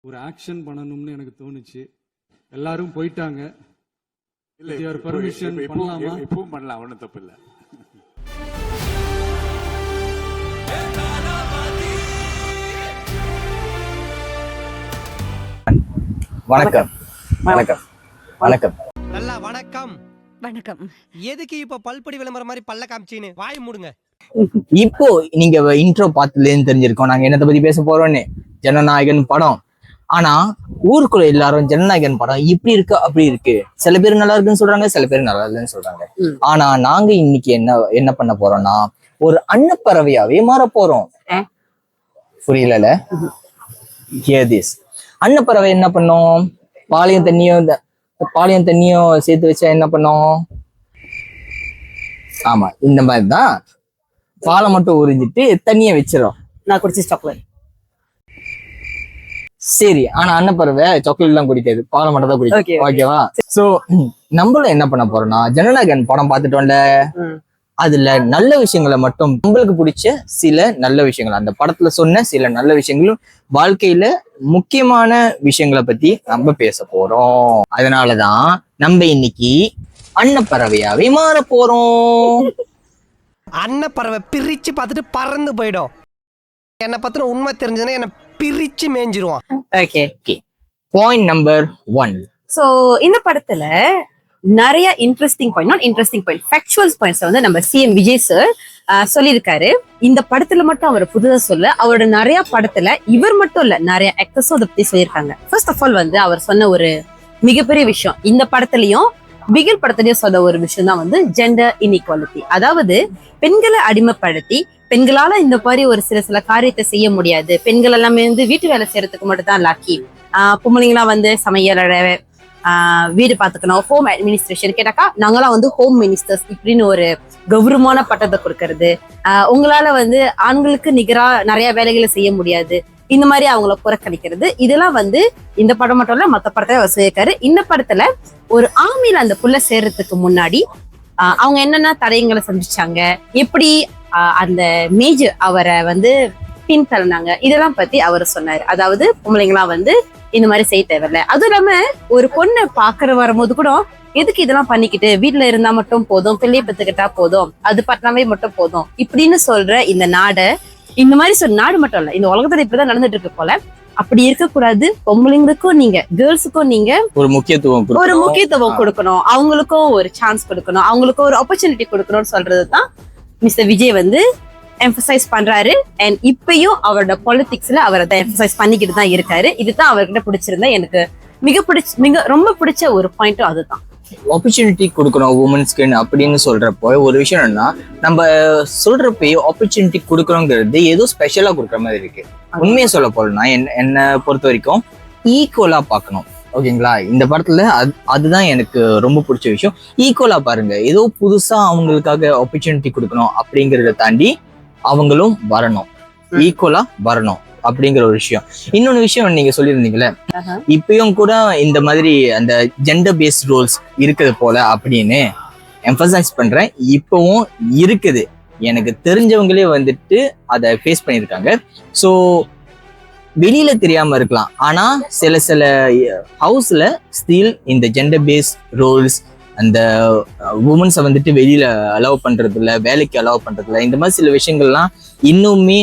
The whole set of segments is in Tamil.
ஒரு ஆக்ஷன் பண்ணணும்னு எனக்கு தோணுச்சு. எல்லாரும் போயிட்டாங்க. இல்ல பர்மிஷன் பண்ணலாமா? இப்பவும் பண்ணலாம், ஒன்றும் தப்பு இல்லை. வணக்கம் வணக்கம் வணக்கம். நல்லா வணக்கம் வணக்கம். எதுக்கு இப்ப பல்படி விளம்பரம் மாதிரி பல்ல காமிச்சின்னு வாய் மூடுங்க. இப்போ நீங்க இன்ட்ரோ பார்த்துலேன்னு தெரிஞ்சிருக்கோம் நாங்க என்னத்தை பத்தி பேச போறோம்னு. ஜனநாயகன் படம். ஆனா ஊருக்குள்ள எல்லாரும் ஜனநாயகன் படம் இப்படி இருக்கு அப்படி இருக்கு, சில பேர் நல்லா இருக்குன்னு சொல்றாங்க, சில பேர் நல்லா இல்லைன்னு சொல்றாங்க. ஆனா நாங்க இன்னைக்கு என்ன பண்ண போறோம்னா ஒரு அன்னப்பறவையாவே மாற போறோம். புரியல? ஏதிஸ் அன்னப்பறவை என்ன பண்ணோம்? பாளையம் தண்ணியும் சேர்த்து வச்சா என்ன பண்ணோம்? ஆமா, இந்த மாதிரிதான் பாலை மட்டும் உறிஞ்சிட்டு தண்ணிய வச்சிடும். நான் குடிச்சு சாக்லேட். சரி, ஆனா அன்னப்பறவை சாக்லேட் எல்லாம் குடிக்காது, பாலை மட்டும் தான் குடிக்கும். ஓகேவா? சோ நம்மளும் என்ன பண்ண போறோம்னா ஜனநாயகன் படம் பார்த்துட்டோம்ல, அதுல நல்ல விஷயங்களை மட்டும் நம்மளுக்கு பிடிச்ச சில நல்ல விஷயங்கள், அந்த படத்துல சொன்ன சில நல்ல விஷயங்களும் வாழ்க்கையில முக்கியமான விஷயங்களை பத்தி நம்ம பேச போறோம். அதனாலதான் நம்ம இன்னைக்கு அன்னப்பறவையாவே மாற போறோம். அன்னப்பறவை பிரிச்சு பார்த்துட்டு பறந்து போயிடும். என்னை பத்தின உண்மை தெரிஞ்சதுன்னா என்னை பிரிச்சு மேய்ஞ்சிருவான். ஓகே. Point number 1. சோ இந்த படத்துல நிறைய interesting point, not interesting point, factuals points வந்து நம்ம சிஎம் விஜய் சார் சொல்லியிருக்காரு. இந்த படத்துல மட்டும் அவர் புதுதா சொல்ல, அவரோட நிறைய படத்துல இவர் மட்டும் இல்ல நிறைய ஆக்டர்ஸும் அதை பத்தி சொல்லியிருக்காங்க. ஃபர்ஸ்ட் ஆஃப் ஆல் வந்து அவர் சொன்ன ஒரு மிகப்பெரிய விஷயம், இந்த படத்துலயும் பிகில் படத்துலயும் சொன்ன ஒரு விஷயம் தான் வந்து ஜெண்டர் இன்இக்வாலிட்டி. அதாவது பெண்களை அடிமைப்படுத்தி பெண்களால இந்த மாதிரி ஒரு சில காரியத்தை செய்ய முடியாது, பெண்கள் எல்லாமே வந்து வீட்டு வேலை செய்யறதுக்கு மட்டும் தான் லாக்கி, பொம்பளைங்களா வந்து சமையல் வீடு பாத்துக்கணும், ஹோம் அட்மினிஸ்ட்ரேஷன் கேட்டாக்கா நாங்களாம் வந்து ஹோம் மினிஸ்டர்ஸ் இப்படின்னு ஒரு கௌரவமான பட்டத்தை கொடுக்கறது, உங்களால வந்து ஆண்களுக்கு நிகரா நிறைய வேலைகளை செய்ய முடியாது, இந்த மாதிரி அவங்கள புறக்கணிக்கிறது, இதெல்லாம் வந்து இந்த படம் மட்டும் இல்ல மத்த படத்தை அவர் சொல்லியிருக்காரு. இந்த படத்துல ஒரு ஆர்மியில அந்த புள்ள சேர்றதுக்கு முன்னாடி அவங்க என்னென்ன தடயங்களை சந்திச்சாங்க, எப்படி அந்த மேஜர் அவரை வந்து பின்தள்ளினாங்க, இதெல்லாம் பத்தி அவர் சொன்னாரு. அதாவது பொம்பளைங்களாம் வந்து இந்த மாதிரி செய்ய தேவையில்ல. அதுவும் இல்லாம ஒரு பொண்ணை பாக்குற வரும்போது கூட எதுக்கு இதெல்லாம் பண்ணிக்கிட்டு வீட்டுல இருந்தா மட்டும் போதும், பிள்ளைய பெத்துக்கிட்டா போதும், அது பட்டினாவே மட்டும் போதும் இப்படின்னு சொல்ற இந்த நாடை, இந்த மாதிரி சொல்ற நாடு மட்டும் இல்ல இந்த உலகத்துல இப்படிதான் நடந்துட்டு இருக்கு போல. அப்படி இருக்கக்கூடாது. பொம்பளைங்களுக்கும் நீங்க கேர்ள்ஸுக்கும் நீங்க ஒரு முக்கியத்துவம் கொடுக்கணும், அவங்களுக்கும் ஒரு சான்ஸ் கொடுக்கணும், அவங்களுக்கும் ஒரு ஆப்பர்ச்சுனிட்டி கொடுக்கணும்னு சொல்றதுதான் மிஸ்டர் விஜய் வந்து எம்பசைஸ் பண்றாரு. அண்ட் இப்பயும் அவரோட பொலிட்டிக்ஸ்ல அவர் அதை எம்பசைஸ் பண்ணிக்கிட்டு தான் இருக்காரு. இதுதான் அவர்கிட்ட பிடிச்சிருந்தா எனக்கு ரொம்ப பிடிச்ச ஒரு பாயிண்ட்டும் அதுதான். ஆப்பர்ச்சுனிட்டி கொடுக்கணும் உமன்ஸ்க்கு அப்படின்னு சொல்றப்போ ஒரு விஷயம் என்னன்னா, நம்ம சொல்றப்போ ஆப்பர்ச்சுனிட்டி கொடுக்கணுங்கிறது ஏதோ ஸ்பெஷலா கொடுக்குற மாதிரி இருக்கு. உண்மையை சொல்ல போறோம்னா என்ன பொறுத்த வரைக்கும் ஈக்குவலா பார்க்கணும். ஓகேங்களா? இந்த படத்துல அதுதான் எனக்கு ரொம்ப பிடிச்ச விஷயம். ஈக்குவலா பாருங்க, ஏதோ புதுசா அவங்களுக்காக ஆப்பர்ச்சுனிட்டி கொடுக்கணும் அப்படிங்கறத தாண்டி அவங்களும் வரணும், ஈக்குவலா வரணும் அப்படிங்கிற ஒரு விஷயம். இன்னொன்னு விஷயம் நீங்க சொல்லியிருந்தீங்களே, இப்பயும் கூட இந்த மாதிரி அந்த ஜெண்டர் பேஸ்ட் ரோல்ஸ் இருக்குது போல அப்படின்னு எம்பசைஸ் பண்றேன். இப்பவும் இருக்குது, எனக்கு தெரிஞ்சவங்களே வந்துட்டு அதை ஃபேஸ் பண்ணியிருக்காங்க. ஸோ வெளியில தெரியாம இருக்கலாம், ஆனா சில ஹவுஸ்ல ஸ்டில் இந்த ஜெண்டர் பேஸ்ட் ரோல்ஸ், அந்த உமன்ஸை வந்துட்டு வெளியில அலோவ் பண்றது இல்ல, வேலைக்கு அலோவ் பண்றது இல்ல, இந்த மாதிரி சில விஷயங்கள்லாம் இன்னுமே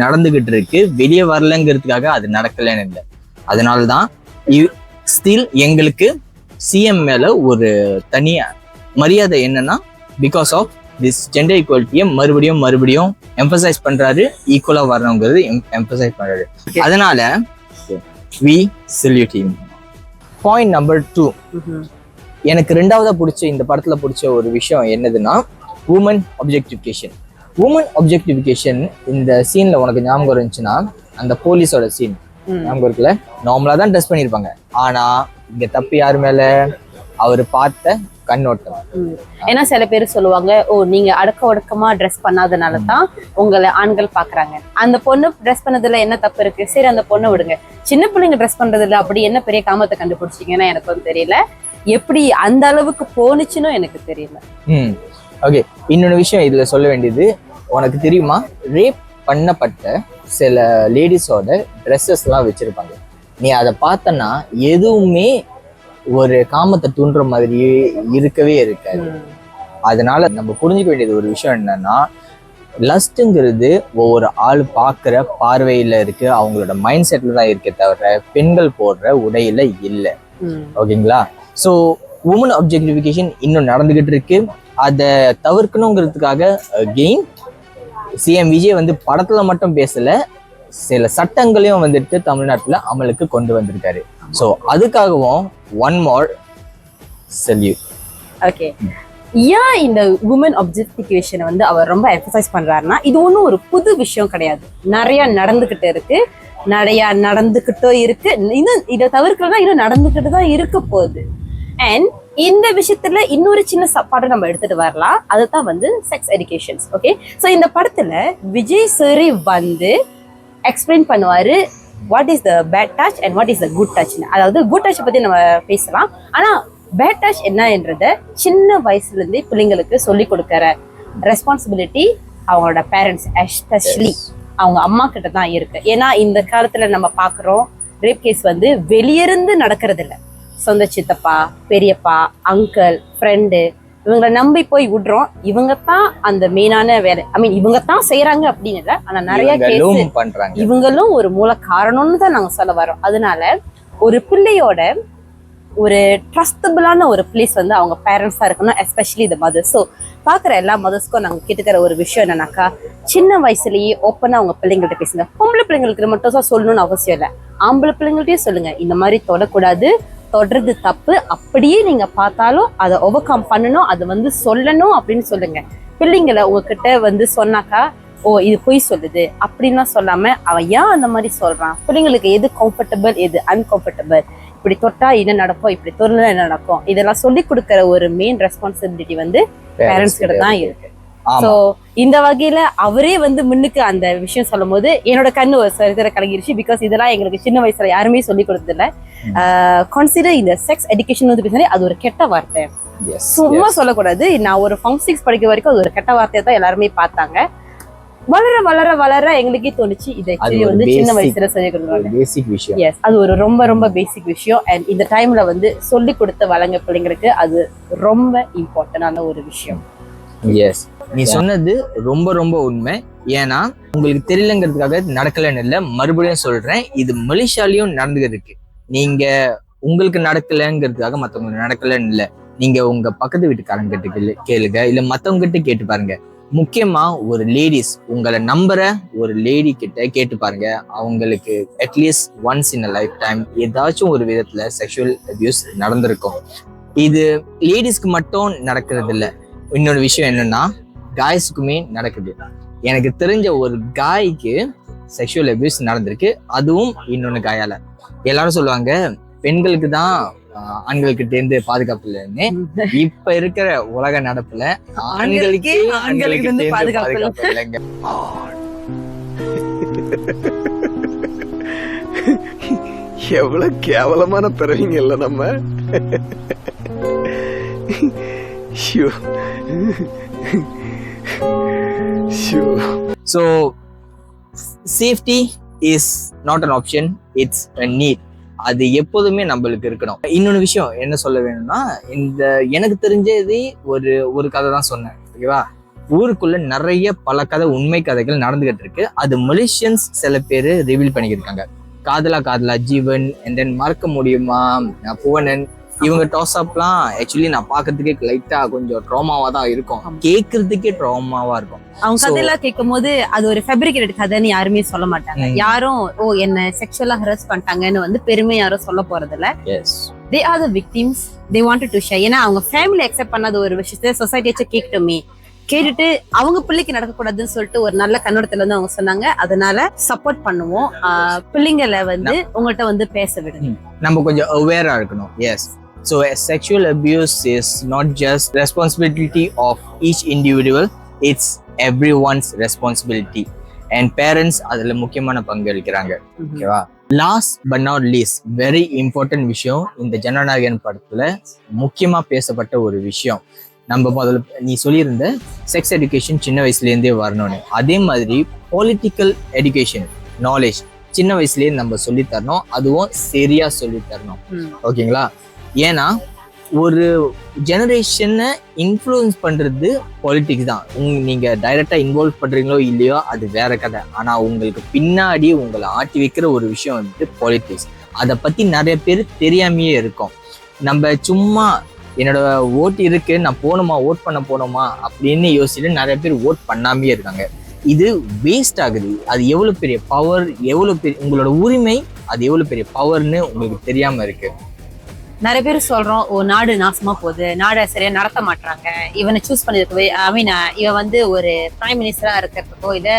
நடந்துகிட்டு இருக்கு. வெளியே வரலங்கிறதுக்காக அது நடக்கலன்னு இல்லை. அதனாலதான் ஸ்டில் எங்களுக்கு சிஎம் மேல ஒரு தனி மரியாதை. என்னன்னா பிகாஸ் ஆஃப் திஸ் ஜெண்டர் ஈக்குவாலிட்டியை மறுபடியும் எம்பசைஸ் பண்றாரு, ஈக்குவலா வரணுங்கிறது எம்பசைஸ் பண்றாரு. அதனால we salute him. Point number 2, எனக்கு ரெண்டாவதா பிடிச்ச இந்த படத்துல பிடிச்ச ஒரு விஷயம் என்னதுன்னா உமன் அப்ஜெக்டிஃபிகேஷன். உமன் அப்ஜெக்டிஃபிகேஷன் இந்த சீன்ல உனக்கு ஞாபகம் இருந்துச்சுன்னா, அந்த போலீஸோட சீன் ஞாபகம் இருக்குல்ல? நார்மலா தான் ட்ரெஸ் பண்ணிருப்பாங்க, ஆனா இங்க தப்பு யாரு மேல? அவரு பார்த்த கண்ணோட்டம். ஏன்னா சில பேர் சொல்லுவாங்க, ஓ நீங்க ஒடுக்கமா ட்ரெஸ் பண்ணாதனாலதான் உங்களை ஆண்கள் பாக்குறாங்க, அந்த பொண்ணு ட்ரெஸ் பண்ணதுல என்ன தப்பு இருக்கு, சரி அந்த பொண்ணை விடுங்க, சின்ன பிள்ளைங்க ட்ரெஸ் பண்றதுல அப்படி என்ன பெரிய காமத்தை கண்டுபிடிச்சிங்கன்னா எனக்கு வந்து தெரியல, எப்படி அந்த அளவுக்கு போனுச்சுன்னு எனக்கு தெரியல. ஓகே, இன்னொரு விஷயம் இதுல சொல்ல வேண்டியது, உனக்கு தெரியுமா ரேப் பண்ணப்பட்ட சில லேடிஸோட ட்ரெஸ்ஸஸ் எல்லாம் வச்சிருப்பாங்க. நீ அதை பார்த்தனா எதுவுமே ஒரு காமத்தை தூண்டுற மாதிரி இருக்கவே இருக்காது. அதனால நம்ம புரிஞ்சுக்க வேண்டியது ஒரு விஷயம் என்னன்னா, லஸ்ட்டுங்கிறது ஒவ்வொரு ஆள் பார்க்குற பார்வையில இருக்கு, அவங்களோட மைண்ட் செட்ல தான் இருக்கே தவிர பெண்கள் போடுற உடையில இல்லை. ஓகேங்களா? ஸோ உமன் ஆப்ஜெக்டிஃபிகேஷன் இன்னும் நடந்துகிட்டு இருக்கு. அதை தவிர்க்கணுங்கிறதுக்காக அகெயின் சிஎம் விஜய் வந்து படத்துல மட்டும் பேசல, சில சட்டங்களையும் வந்துட்டு தமிழ்நாட்டுல அமலுக்கு கொண்டு வந்திருக்காரு. ஸோ அதுக்காகவும் ஒன் மோர் சல்யூட். ஓகே, ஏன் இந்த உமன் ஆப்ஜெக்டிஃபிகேஷனை வந்து அவர் ரொம்ப எம்பசைஸ் பண்றாருன்னா, இது ஒன்றும் ஒரு புது விஷயம் கிடையாது. நிறைய நடந்துகிட்டு இருக்கு, நிறைய நடந்துகிட்டோ இருக்கு. இன்னும் இதை தவிர்க்கலாம், இன்னும் நடந்துகிட்டு தான் இருக்க போகுது. அண்ட் இந்த விஷயத்துல இன்னொரு சின்ன சாப்பாடு நம்ம எடுத்துட்டு வரலாம். அதுதான் வந்து செக்ஸ் எஜுகேஷன்ஸ். ஓகே, ஸோ இந்த படத்துல விஜய் சாரி வந்து எக்ஸ்பிளைன் பண்ணுவாரு what is the bad touch and what is the good touch. அதாவது குட் டச் பத்தி நம்ம பேசலாம், ஆனா பேட் டச் என்னன்றத சின்ன வயசுல இருந்தே பிள்ளைங்களுக்கு சொல்லி கொடுக்கற ரெஸ்பான்சிபிலிட்டி அவங்களோட பேரண்ட்ஸ், எஸ்பெஷலி அவங்க அம்மா கிட்ட தான் இருக்கு. ஏன்னா இந்த காலத்துல நம்ம பாக்குறோம் ரேப் கேஸ் வந்து வெளியிருந்து நடக்கிறது இல்லை. சொந்த சித்தப்பா, பெரியப்பா, அங்கிள், ஃப்ரெண்டு இவங்களை நம்பி போய் விடுறோம். இவங்க தான் அந்த மெயினான வேலை, ஐ மீன் இவங்க தான் செய்யறாங்க அப்படின்னு இல்லை, ஆனா நிறைய கேஸ் பண்றாங்க. இவங்களும் ஒரு மூல காரணம்னு தான் நாங்க சொல்ல வரோம். அதனால ஒரு பிள்ளையோட ஒரு ட்ரஸ்டபிளான ஒரு பிளேஸ் வந்து அவங்க பேரண்ட்ஸ் தான் இருக்கணும், எஸ்பெஷலி த மதர்ஸ். ஸோ பார்க்குற எல்லா மதர்ஸ்க்கும் நாங்கள் கேட்டுக்கிற ஒரு விஷயம் என்னன்னாக்கா, சின்ன வயசுலேயே ஓப்பனாக அவங்க பிள்ளைங்கள்ட்ட பேசுங்க. பொம்பளை பிள்ளைங்களுக்கு மட்டும் தான் சொல்லணும்னு அவசியம் இல்லை, ஆம்பளை பிள்ளைங்கள்ட்டையும் சொல்லுங்க. இந்த மாதிரி தொடக்கூடாது, தொடர்றது தப்பு, அப்படியே நீங்க பார்த்தாலும் அதை ஓவர் கம் பண்ணணும், அதை வந்து சொல்லணும் அப்படின்னு சொல்லுங்க. பிள்ளைங்களை உங்ககிட்ட வந்து சொன்னாக்கா, ஓ இது பொய் சொல்லுது அப்படின்லாம் சொல்லாம, அவன் ஏன் அந்த மாதிரி சொல்றான், பிள்ளைங்களுக்கு எது கம்ஃபர்டபுள் எது அன்கம்ஃபர்டபுள், இப்படி தொட்டா என்ன நடக்கும், இப்படி தொழில் என்ன நடக்கும், இதெல்லாம் சொல்லி கொடுக்கற ஒரு மெயின் ரெஸ்பான்சிபிலிட்டி வந்து பேரண்ட்ஸ் கிட்ட தான் இருக்கு. சோ இந்த வகையில அவரே வந்து முன்னுக்கு அந்த விஷயம் சொல்லும் போது என்னோட கண்ணு ஒரு சரித்திர கலங்கிருச்சு. பிகாஸ் இதெல்லாம் எங்களுக்கு சின்ன வயசுல யாருமே சொல்லி கொடுத்தது இல்ல. கன்சிடர் இந்த செக்ஸ் எஜுகேஷன் வந்து பேசினா அது ஒரு கெட்ட வார்த்தை, சும்மா சொல்லக்கூடாது. நான் ஒரு Form 6 படிக்க வரைக்கும் அது ஒரு கெட்ட வார்த்தையை தான் எல்லாருமே பார்த்தாங்க. வளர வளர வளர எங்களுக்கே தோணுச்சு இது ஆக்சுவலி வந்து சின்ன வயசுல சொல்லி கொடுக்குறாங்க. பேசிக் விஷயம். எஸ், அது ஒரு ரொம்ப ரொம்ப பேசிக் விஷயம். அண்ட் இந்த டைம்ல வந்து சொல்லி கொடுத்த வளங்க பிள்ளைங்களுக்கு அது ரொம்ப இம்பார்ட்டன்டான ஒரு விஷயம். எஸ், நீ சொன்னது ரொம்ப ரொம்ப உண்மை. ஏன்னா உங்களுக்கு தெரியலங்கிறதுக்காக நடக்கலன்னு இல்லை, மறுபடியும் சொல்றேன், இது மலேசியாலையும் நடந்துகிட்டு இருக்கு. நீங்க உங்களுக்கு நடக்கலங்கிறதுக்காக மற்றவங்களுக்கு நடக்கலன்னு இல்லை, நீங்க உங்க பக்கத்து வீட்டுக்காரங்க கிட்ட கேளுங்க, இல்ல மத்தவங்க கிட்ட கேட்டு பாருங்க. முக்கியமா ஒரு லேடிஸ், உங்களை நம்புற ஒரு லேடி கிட்ட கேட்டு பாருங்க. அவங்களுக்கு at least once in a life time ஏதாச்சும் ஒரு விதத்துல செக்ஷுவல் அபியூஸ் நடந்திருக்கும். இது லேடிஸ்க்கு மட்டும் நடக்கிறது இல்லை. இன்னொரு விஷயம் என்னன்னா, காய்ஸுக்குமே நடக்குது. எனக்கு தெரிஞ்ச ஒரு காய்க்கு செக்ஷுவல் அபியூஸ் நடந்திருக்கு, அதுவும் இன்னொன்னு காயால. எல்லாரும் சொல்லுவாங்க பெண்களுக்கு தான் ஆண்கள்கிட்ட இருந்து பாதுகாப்பு இல்லைன்னு. இப்ப இருக்கிற உலக நடப்புல ஆண்களுக்கு இருந்து பாதுகாப்பு இல்லைங்க. எவ்வளவு கேவலமான பிறவிங்க இல்ல நம்ம. So safety is not an option, it's a need. அது எப்போதுமே நம்மளுக்கு இருக்கணும். இன்னொன்று விஷயம் என்ன சொல்ல வேணும்னா, இந்த எனக்கு தெரிஞ்சது ஒரு கதை தான் சொன்னேன், ஓகேவா? ஊருக்குள்ள நிறைய பல கதை, உண்மை கதைகள் நடந்துகிட்டு இருக்கு. அது மலேசியன்ஸ் சில பேர் ரிவீல் பண்ணிக்கிருக்காங்க. காதலா ஜீவன், அண்ட் தென் மறக்க முடியுமா புவனன், இவங்க டாஸ்அப்லாம் ஆக்சுவலி நான் பாக்குறதுக்கே லைட்டா கொஞ்சம் ட்ராமாவா தான் இருக்கும், கேட்கறதுக்கே ட்ராமாவா இருக்கும். அவங்க கதையெல்லாம் கேட்கும் போது அது ஒரு ஃபேப்ரிகேட்டட் கதைன்னு யாருமே சொல்ல மாட்டாங்க. யாரும் ஓ என்ன செக்ஷுவலா ஹராஸ் பண்ணிட்டாங்கன்னு வந்து பெருமை யாரும் சொல்ல போறது இல்ல. They are the victims, they wanted to share. ஏன்னா அவங்க ஃபேமிலி அக்செப்ட் பண்ணாத ஒரு விஷயத்தை சொசைட்டியாச்சும் கேட்கட்டுமே, கேட்டுட்டு அவங்க பிள்ளைக்கு நடக்கக்கூடாதுன்னு சொல்லிட்டு ஒரு நல்ல கண்ணோட்டத்துல வந்து அவங்க சொன்னாங்க. அதனால சப்போர்ட் பண்ணுவோம், பிள்ளைங்களை வந்து உங்கள்கிட்ட வந்து பேச விடுங்க, நம்ம கொஞ்சம் அவேரா இருக்கணும். Yes, so sexual abuse is not just responsibility of each individual, it's everyone's responsibility, and parents அதுல முக்கியமான பங்கு வகிக்கிறாங்க. ஓகேவா? Last but not least, very important விஷயம், இந்த ஜனநாயகன் படத்துல முக்கியமா பேசப்பட்ட ஒரு விஷயம். நம்ம முதல்ல நீ சொல்லியிருந்த செக்ஸ் எஜுகேஷன் சின்ன வயசுல இருந்தே வரணும்னு, அதே மாதிரி பொலிட்டிக்கல் எஜுகேஷன் நாலேஜ் சின்ன வயசுலயே நம்ம சொல்லி தரணும், அதுவும் சரியா சொல்லி தரணும். ஓகேங்களா? ஏன்னா ஒரு ஜெனரேஷனை இன்ஃப்ளூயன்ஸ் பண்றது பாலிடிக்ஸ் தான். நீங்க டைரக்டா இன்வால்வ் பண்றீங்களோ இல்லையோ அது வேற கதை. ஆனா உங்களுக்கு பின்னாடி உங்களை ஆட்டி வைக்கிற ஒரு விஷயம் வந்துட்டு பாலிடிக்ஸ். அதை பத்தி நிறைய பேர் தெரியாமையே இருக்கும். நம்ம சும்மா என்னோட ஓட் இருக்கு, நான் போகணுமா, ஓட் பண்ண போனோமா அப்படின்னு யோசிச்சுட்டு நிறைய பேர் ஓட் பண்ணாமே இருக்காங்க. இது வேஸ்ட் ஆகுது. அது எவ்வளவு பெரிய பவர், எவ்வளவு பெரிய உங்களோட உரிமை, அது எவ்வளவு பெரிய பவர்னு உங்களுக்கு தெரியாம இருக்கு. நிறைய பேர் சொல்றோம், ஓ நாடு நாசமா போகுது, நாடை சரியா நடத்த மாட்டாங்க, இவனை சூஸ் பண்ணிருக்கவே இவன் வந்து ஒரு பிரைம் மினிஸ்டரா இருக்கிறதுக்கோ இல்ல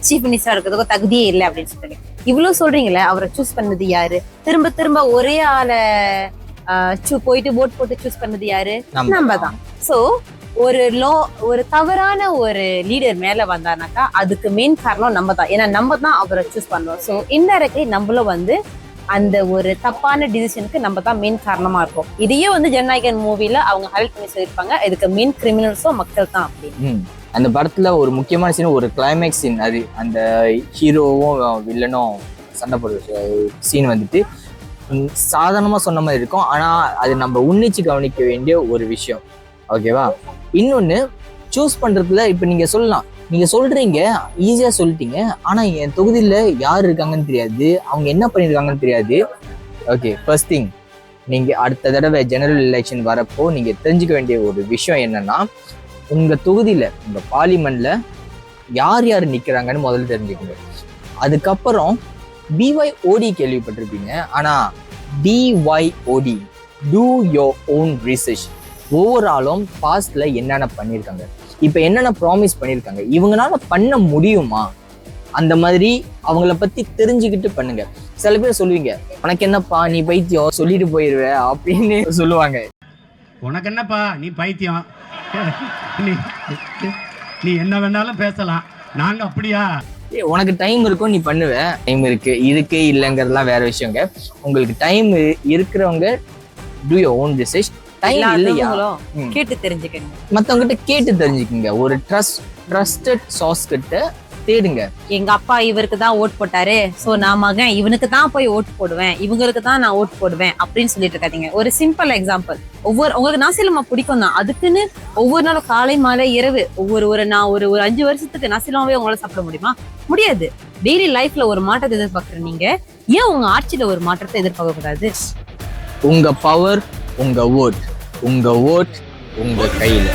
சீஃப் மினிஸ்டரா இருக்கிறதுக்கோ தகுதியே இல்லை அப்படின்னு சொல்லி இவ்வளவு சொல்றீங்களே, அவரை சூஸ் பண்ணது யாரு? திரும்ப திரும்ப ஒரே ஆளை போயிட்டு ஓட் போட்டு சூஸ் பண்ணது யாரு? நம்ம தான். சோ ஒரு தவறான ஒரு லீடர் மேல வந்தானாக்கா அதுக்கு மெயின் காரணம் நம்ம தான். ஏன்னா நம்ம தான் அவரை சூஸ் பண்றோம். சோ இன்டைரக்ட்லி நம்மளும் வந்து அந்த ஒரு தப்பான டிசிஷனுக்கு நம்ம தான் மெயின் காரணமா இருக்கும். இதையே வந்து ஜனநாயகன் மூவில அவங்க ஹைலைட் பண்ணி சொல்லியிருப்பாங்க, இதுக்கு மெயின் கிரிமினல்ஸும் மக்கள் தான் அப்படின்னு. அந்த படத்துல ஒரு முக்கியமான சீன், ஒரு கிளைமேக்ஸ் சீன், அது அந்த ஹீரோவும் வில்லனும் சண்டை போடுற சீன் வந்துட்டு சாதாரணமா சொன்ன மாதிரி இருக்கும். ஆனா அது நம்ம உன்னிச்சு கவனிக்க வேண்டிய ஒரு விஷயம். ஓகேவா? இன்னொன்னு, சூஸ் பண்றதுல இப்ப நீங்க சொல்லலாம், நீங்க சொல்றீங்க ஈஸியா சொல்லிட்டீங்க, ஆனா என் தொகுதியில யார் இருக்காங்கன்னு தெரியாது, அவங்க என்ன பண்ணிருக்காங்கன்னு தெரியாது. ஓகே, ஃபர்ஸ்ட் திங், நீங்க அடுத்த தடவை ஜெனரல் எலெக்ஷன் வரப்போ நீங்க தெரிஞ்சுக்க வேண்டிய ஒரு விஷயம் என்னன்னா, உங்க தொகுதியில உங்க பார்லிமெண்ட்ல யார் யார் நிக்கிறாங்கன்னு முதல்ல தெரிஞ்சுக்கோங்க. அதுக்கப்புறம் BYOD கேள்விப்பட்டிருப்பீங்க, ஆனா DYOD, two your own research. ஒவ்வொரு ஆளும் பாஸ்ட்ல என்னென்ன பண்ணியிருக்காங்க, இப்ப என்னென்ன ப்ராமிஸ் பண்ணியிருக்காங்க, இவங்களால பண்ண முடியுமா, அந்த மாதிரி அவங்கள பத்தி தெரிஞ்சுக்கிட்டு பண்ணுங்க. சில பேர் சொல்லுவீங்க, உனக்கு என்னப்பா நீ பைத்தியம் சொல்லிட்டு போயிருவ அப்படின்னு சொல்லுவாங்க. உனக்கு என்னப்பா நீ பைத்தியம், நீ என்ன வேணாலும் பேசலாம், நாங்க அப்படியா? உனக்கு டைம் இருக்கும், நீ பண்ணுவ. டைம் இருக்கு இல்லைங்கிறதுலாம் வேற விஷயங்க. உங்களுக்கு டைம் இருக்கிறவங்க two your own research. Time இல்லையா, கேட்டு தெரிஞ்சுக்கங்க, மத்தவங்க கிட்ட கேட்டு தெரிஞ்சுக்கங்க. ஒரு ட்ரஸ்டட் சோர்ஸ் கிட்ட தேடுங்க. எங்க அப்பா இவருக்கு தான் ஓட் போட்டாரு, சோ நான் மகன் இவனுக்கு தான் போய் ஓட் போடுவேன், இவங்களுக்கு தான் நான் ஓட் போடுவேன் அப்படின்னு சொல்லிட்டு இருக்காதீங்க. ஒரு சிம்பிள் எக்ஸாம்பிள், உங்களுக்கு நாசிலமா பிடிக்கும் தான், அதுக்குன்னு ஒவ்வொரு நாளும் காலை மாலை இரவு நான் ஒரு 5 வருஷத்துக்கு நாசிலமாவே உங்களால சாப்பிட முடியுமா? முடியாது. டெய்லி லைஃப்ல ஒரு மாற்றத்தை எதிர்பார்க்குற நீங்க ஏன் உங்க ஆட்சியில ஒரு மாற்றத்தை எதிர்பார்க்க கூடாது? உங்க பவர், உங்க ஓட் உங்க கையில.